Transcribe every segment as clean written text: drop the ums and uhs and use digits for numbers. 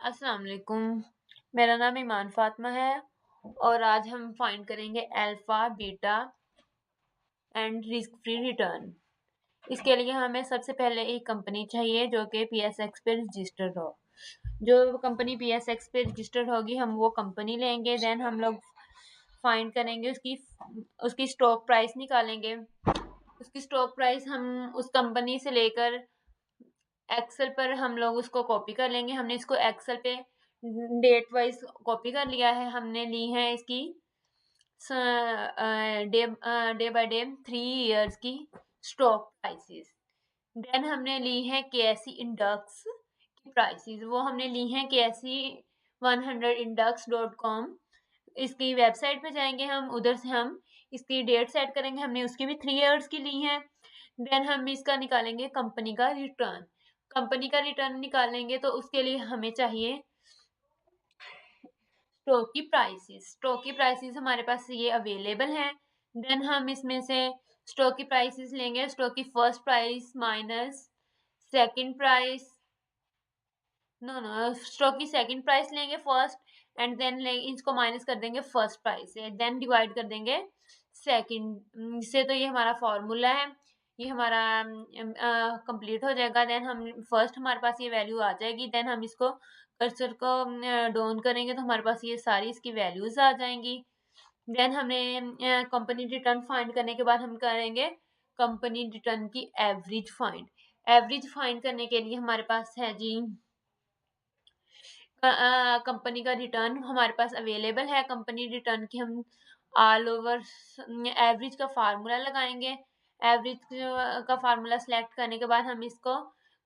अस्सलाम वालेकुम। मेरा नाम ईमान फ़ातिमा है और आज हम फाइंड करेंगे alpha, beta and risk free return. इसके लिए हमें सबसे पहले एक कंपनी चाहिए जो कि पीएसएक्स पे रजिस्टर्ड हो। जो कंपनी पीएसएक्स पे रजिस्टर्ड होगी हम वो कंपनी लेंगे। देन हम लोग फाइंड करेंगे उसकी स्टॉक प्राइस निकालेंगे। उसकी स्टॉक प्राइस हम उस कंपनी से लेकर एक्सेल पर हम लोग उसको कॉपी कर लेंगे। हमने इसको एक्सेल पे डेट वाइज कॉपी कर लिया है। हमने ली है इसकी डे बाय डे 3 इयर्स की स्टॉक प्राइसेस। देन हमने ली है केएससी इंडेक्स की प्राइसेस। वो हमने ली है केएससी 100index.com। इसकी वेबसाइट पे जाएंगे हम, उधर से हम इसकी डेट सेट करेंगे। हमने उसकी भी 3 इयर्स की ली है। देन हम इसका निकालेंगे कंपनी का रिटर्न। कंपनी का रिटर्न निकालेंगे तो उसके लिए हमें चाहिए स्टॉक की प्राइसेस। स्टॉक की प्राइसेस हमारे पास ये अवेलेबल हैं। देन हम इसमें से स्टॉक की प्राइसेस लेंगे। स्टॉक की first price minus second price, no no, stock की सेकंड प्राइस लेंगे फर्स्ट एंड देन इसको माइनस कर देंगे फर्स्ट प्राइस से, देन डिवाइड कर देंगे सेकंड से। तो ये हमारा फॉर्मूला है, ये हमारा कंप्लीट हो जाएगा। देन हम फर्स्ट हमारे पास ये वैल्यू आ जाएगी। देन हम इसको कर्सर को डाउन करेंगे तो हमारे पास ये सारी इसकी वैल्यूज आ जाएंगी। देन हमने कंपनी रिटर्न फाइंड करने के बाद हम करेंगे कंपनी रिटर्न की एवरेज फाइंड। एवरेज फाइंड करने के लिए हमारे पास है जी कंपनी का रिटर्न हमारे पास अवेलेबल है। कंपनी रिटर्न की हम ऑल ओवर एवरेज का फार्मूला लगाएंगे। एवरेज का फार्मूला सेलेक्ट करने के बाद हम इसको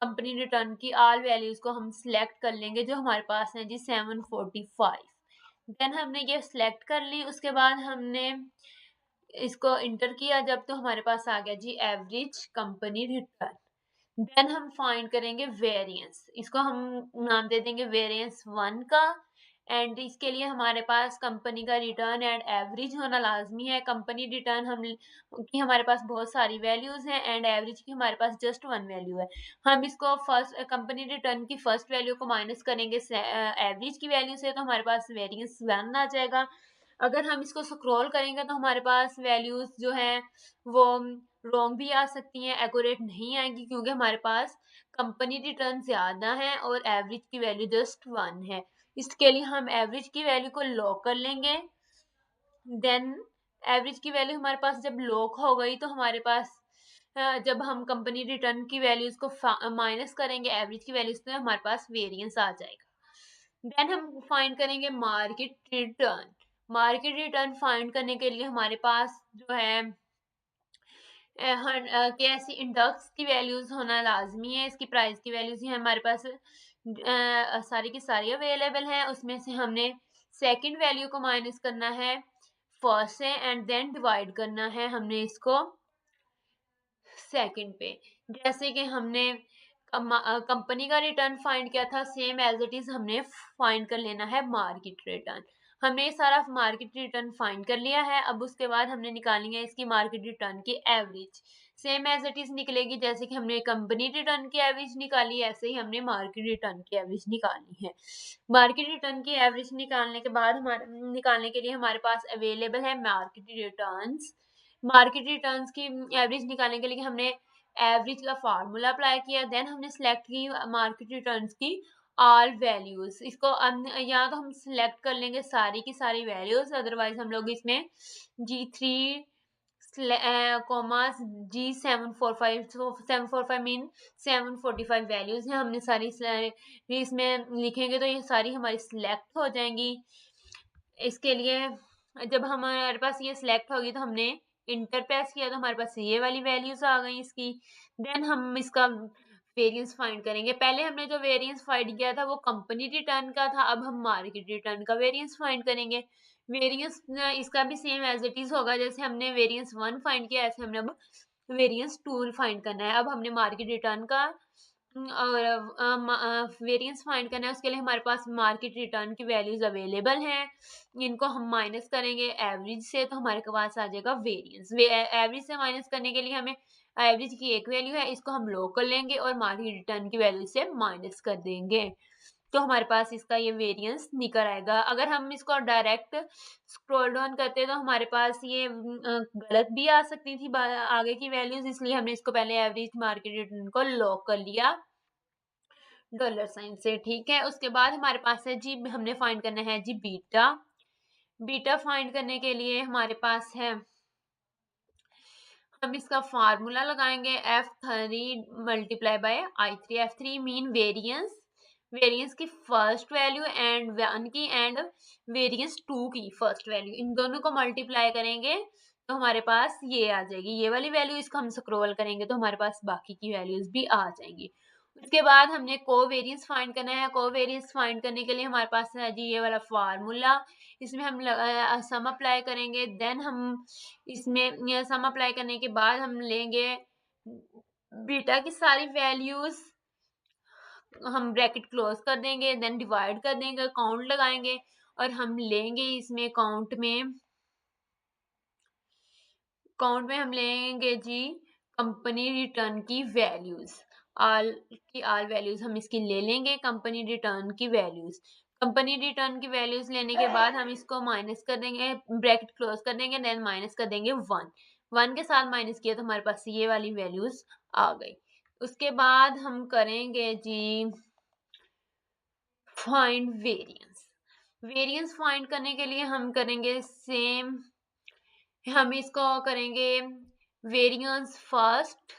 कंपनी रिटर्न की ऑल वैल्यूज को हम सिलेक्ट कर लेंगे जो हमारे पास है जी 745। देन हमने ये सिलेक्ट कर ली। उसके बाद हमने इसको इंटर किया जब, तो हमारे पास आ गया जी एवरेज कंपनी रिटर्न। देन हम फाइंड करेंगे वेरिएंस। इसको हम नाम दे देंगे वेरिएंस 1 का। एंड इसके लिए हमारे पास कंपनी का रिटर्न एंड एवरेज होना लाजमी है। कंपनी रिटर्न हम की हमारे पास बहुत सारी वैल्यूज हैं एंड एवरेज की हमारे पास जस्ट 1 वैल्यू है। हम इसको फर्स्ट कंपनी रिटर्न की फर्स्ट वैल्यू को माइनस करेंगे एवरेज की वैल्यू से, तो हमारे पास वेरिएंस 1 आ जाएगा। अगर हम इसको स्क्रॉल करेंगे तो हमारे पास वैल्यूज जो है वो रॉन्ग भी आ सकती हैं, एक्यूरेट नहीं आएंगी, क्योंकि हमारे पास कंपनी रिटर्न ज़्यादा है और एवरेज की वैल्यू जस्ट 1 है। इसके लिए हम एवरेज की वैल्यू को लॉक कर लेंगे। देन एवरेज की वैल्यू हमारे पास जब लॉक हो गई तो हमारे पास जब हम कंपनी रिटर्न की वैल्यूज को माइनस करेंगे एवरेज की वैल्यूज तो हमारे पास वेरिएंस आ जाएगा। देन हम फाइंड करेंगे market return. Market return find करने के लिए हमारे पास जो है कैसी इंडेक्स की वैल्यूज होना लाजमी है। इसकी प्राइस की वैल्यूज ही हमारे पास सारी की सारी अवेलेबल है। उसमें से हमने सेकंड वैल्यू को माइनस करना है फर्स्ट से एंड देन डिवाइड करना है हमने इसको सेकंड पे। जैसे कि हमने कंपनी का रिटर्न फाइंड किया था, सेम एज इट इज हमने फाइंड कर लेना है मार्केट रिटर्न। हमने ये सारा मार्केट रिटर्न फाइंड कर लिया है। अब उसके बाद हमने निकालनी है इसकी मार्केट रिटर्न की average. Same as it is निकलेगी, जैसे कि हमने कंपनी रिटर्न की एवरेज निकाली ऐसे ही हमने मार्केट रिटर्न की एवरेज निकालनी है। मार्केट रिटर्न की एवरेज निकालने के बाद निकालने के लिए हमारे पास अवेलेबल है मार्केट रिटर्न्स। मार्केट रिटर्न्स की एवरेज निकालने के लिए हमने एवरेज का फार्मूला अप्लाई किया। देन हमने सेलेक्ट की मार्केट रिटर्न्स की ऑल वैल्यूज। इसको या तो हम सिलेक्ट कर लेंगे सारी की सारी वैल्यूज, अदरवाइज हम लोग इसमें G3 commas G745, 745 mean 745 values हैं। हमने सारी इसमें लिखेंगे तो ये सारी हमारी सिलेक्ट हो जाएंगी। इसके लिए जब हमारे पास ये सिलेक्ट होगी तो हमने इंटर प्रेस किया तो हमारे पास ये वाली वैल्यूज आ गई इसकी। देन हम इसका वेरिएंस फाइंड करेंगे। पहले हमने जो वेरिएंस फाइंड किया था वो कंपनी रिटर्न का था, अब हम मार्केट रिटर्न का वेरिएंस फाइंड करेंगे। वेरिएंस इसका भी सेम एज इट इज होगा, जैसे हमने वेरिएंस 1 फाइंड किया ऐसे हमने अब वेरिएंस 2 फाइंड करना है। अब हमने मार्केट रिटर्न का और वेरिएंस फाइंड करना है। उसके लिए हमारे पास मार्केट रिटर्न की वैल्यूज अवेलेबल हैं। इनको हम माइनस करेंगे एवरेज से तो हमारे पास आ जाएगा वेरिएंस। एवरेज से माइनस करने के लिए हमें एवरेज की एक वैल्यू है, इसको हम लो कर लेंगे और मार्केट रिटर्न की वैल्यू से माइनस कर देंगे। तो हमारे पास इसका ये वेरिएंस निकल आएगा। अगर हम इसको डायरेक्ट स्क्रॉल डाउन करते तो हमारे पास ये गलत भी आ सकती थी आगे की वैल्यूज, इसलिए हमने इसको पहले एवरेज मार्केट रिटर्न को लॉक कर लिया डॉलर साइन से। ठीक है, उसके बाद हमारे पास है जी, हमने फाइंड करना है जी बीटा। बीटा फाइंड करने के लिए हमारे पास है, हम इसका फार्मूला लगाएंगे F3 multiply by I3। F3 mean variance, variance की फर्स्ट वैल्यू एंड 1 की एंड वेरिएंस 2 की फर्स्ट वैल्यू, इन दोनों को मल्टीप्लाई करेंगे तो हमारे पास ये आ जाएगी, ये वाली वैल्यू। इसको हम स्क्रॉल करेंगे तो हमारे पास बाकी की वैल्यूज भी आ जाएंगी। उसके बाद हमने कोवेरिएंस फाइंड करना है। कोवेरिएंस फाइंड करने के लिए हमारे पास है जी ये वाला फार्मूला, इसमें हम सम अप्लाई करेंगे। देन हम इसमें सम अप्लाई करने के बाद हम लेंगे बीटा की सारी वैल्यूज, हम ब्रैकेट क्लोज कर देंगे, देन डिवाइड कर देंगे, काउंट लगाएंगे और हम लेंगे इसमें काउंट में हम लेंगे जी कंपनी रिटर्न की वैल्यूज, ऑल वैल्यूज हम इसकी ले लेंगे, कंपनी रिटर्न की वैल्यूज। कंपनी रिटर्न की वैल्यूज लेने के बाद हम इसको माइनस कर देंगे, ब्रैकेट क्लोज कर देंगे, देन माइनस कर देंगे 1 के साथ माइनस किया तो हमारे पास ये वाली वैल्यूज आ गई। उसके बाद हम करेंगे जी फाइंड वेरिएंस। वेरिएंस फाइंड करने के लिए हम करेंगे सेम, हम इसको करेंगे वेरिएंस फर्स्ट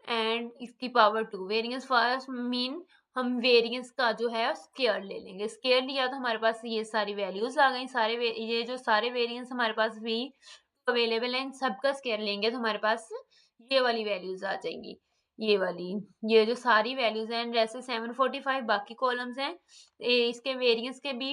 एंड इसकी पावर 2। वेरिएंस फर्स्ट मीन हम वेरिएंस का जो है स्क्वायर ले लेंगे, स्क्वायर लिया तो हमारे पास ये सारी वैल्यूज आ गई। ये जो सारे वेरिएंस हमारे पास भी अवेलेबल हैं, सबका स्क्वायर लेंगे तो हमारे पास ये वाली वैल्यूज आ जाएंगी, ये वाली, ये जो सारी वैल्यूज हैं जैसे 745 बाकी कॉलम्स हैं, इसके वेरिएंस के भी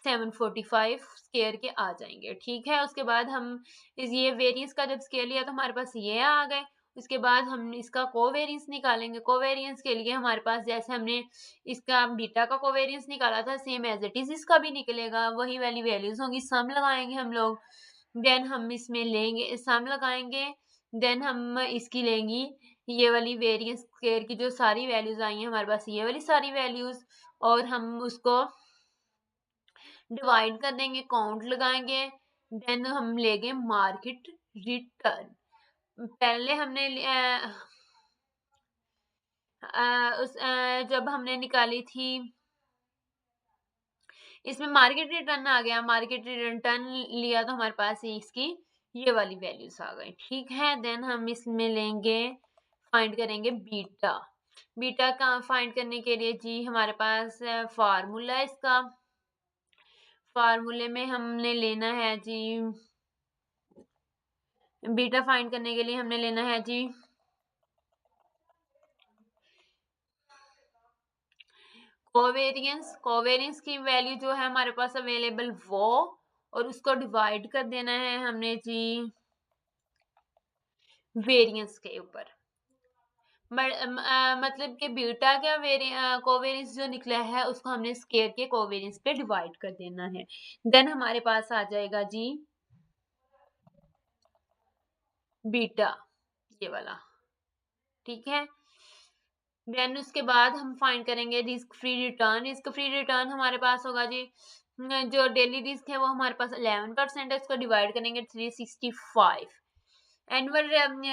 745 स्क्वायर के आ जाएंगे। ठीक है, उसके बाद हम ये वेरिएंस का जब स्क्वायर लिया तो हमारे पास ये आ गए। उसके बाद हम इसका कोवेरिएंस निकालेंगे। कोवेरिएंस के लिए हमारे पास जैसे हमने इसका बीटा का कोवेरिएंस निकाला था सेम एज इट इज इसका भी निकलेगा, वही वाली वैल्यूज होंगी। सम लगाएंगे हम लोग, देन हम इसमें लेंगे सम लगाएंगे, देन हम इसकी लेंगी ये वाली वेरिएंस स्क्वायर की जो सारी वैल्यूज आई हैं हमारे पास ये वाली सारी वैल्यूज, और हम उसको डिवाइड कर देंगे, काउंट लगाएंगे, देन हम लेंगे मार्केट रिटर्न। पहले हमने जब हमने निकाली थी इसमें मार्केट रिटर्न आ गया, मार्केट रिटर्न लिया तो हमारे पास इसकी ये वाली वैल्यूज आ गई। ठीक है, देन हम इसमें लेंगे फाइंड करेंगे बीटा। बीटा का फाइंड करने के लिए जी हमारे पास फार्मूला, इसका फार्मूले में हमने लेना है जी बीटा फाइंड करने के लिए हमने लेना है जी कोवेरिएंस। कोवेरिएंस की वैल्यू जो है हमारे पास अवेलेबल वो, और उसको डिवाइड कर देना है हमने जी वेरिएंस के ऊपर। मतलब कि बीटा का कोवेरिएंस जो निकला है उसको हमने स्क्वायर के कोवेरिएंस पे डिवाइड कर देना है। देन हमारे पास आ जाएगा जी बीटा, ये वाला। ठीक है, देन उसके बाद हम फाइंड करेंगे risk free return. Risk free return हमारे पास होगा जी जो डेली रिस्क है वो हमारे पास 11% है, इसको डिवाइड करेंगे 365। Annual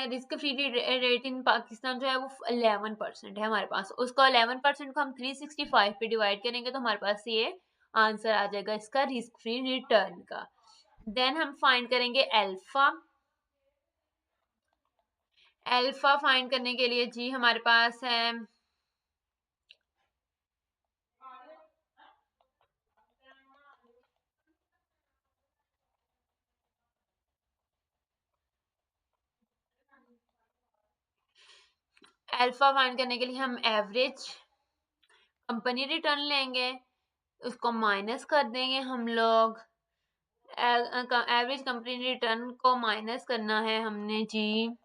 risk free rate in Pakistan जो है वो 11% है हमारे पास, उसको 11% को हम 365 पे डिवाइड करेंगे तो हमारे पास ये आंसर आ जाएगा इसका रिस्क फ्री रिटर्न का। देन हम फाइंड करेंगे अल्फा। अल्फा फाइंड करने के लिए जी हमारे पास है अल्फा फाइंड करने के लिए हम एवरेज कंपनी रिटर्न लेंगे, उसको माइनस कर देंगे हम लोग। एवरेज कंपनी रिटर्न को माइनस करना है हमने जी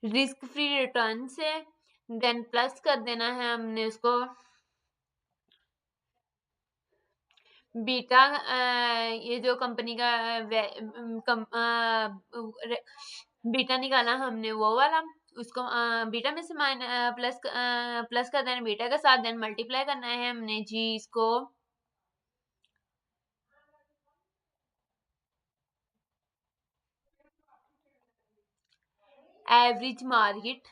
रिस्क फ्री रिटर्न से, देन प्लस कर देना है हमने उसको बीटा, ये जो कंपनी का बीटा निकाला हमने वो वाला, उसको बीटा में से प्लस कर देना बीटा के साथ, देन मल्टीप्लाई करना है हमने जी इसको एवरेज मार्केट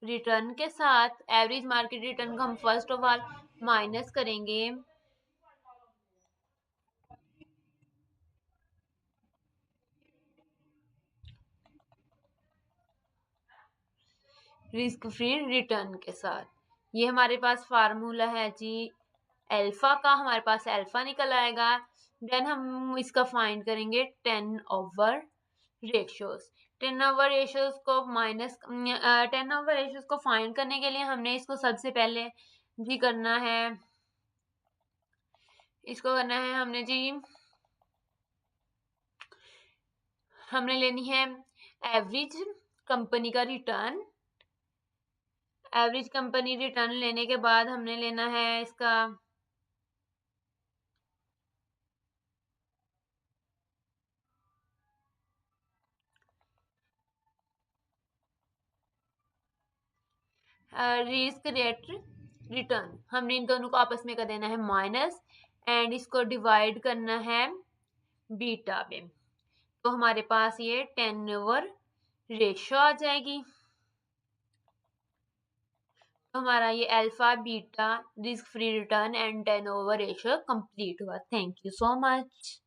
रिटर्न के साथ। एवरेज मार्केट रिटर्न को हम फर्स्ट ऑफ ऑल माइनस करेंगे रिस्क फ्री रिटर्न के साथ। ये हमारे पास फार्मूला है जी अल्फा का, हमारे पास अल्फा निकल आएगा। देन हम इसका फाइंड करेंगे ten over ratios. Ten over ratios को फाइंड करने के लिए हमने इसको सबसे पहले जी करना है, इसको करना है हमने जी, हमने लेनी है एवरेज कंपनी का रिटर्न। एवरेज कंपनी रिटर्न लेने के बाद हमने लेना है इसका रिस्क रेट रिटर्न। हमने इन दोनों को आपस में कर देना है माइनस एंड इसको डिवाइड करना है बीटा में। तो हमारे पास ये 10 ओवर रेशियो आ जाएगी। तो हमारा ये alpha beta risk free return and 10 over ratio complete हुआ। Thank you so much.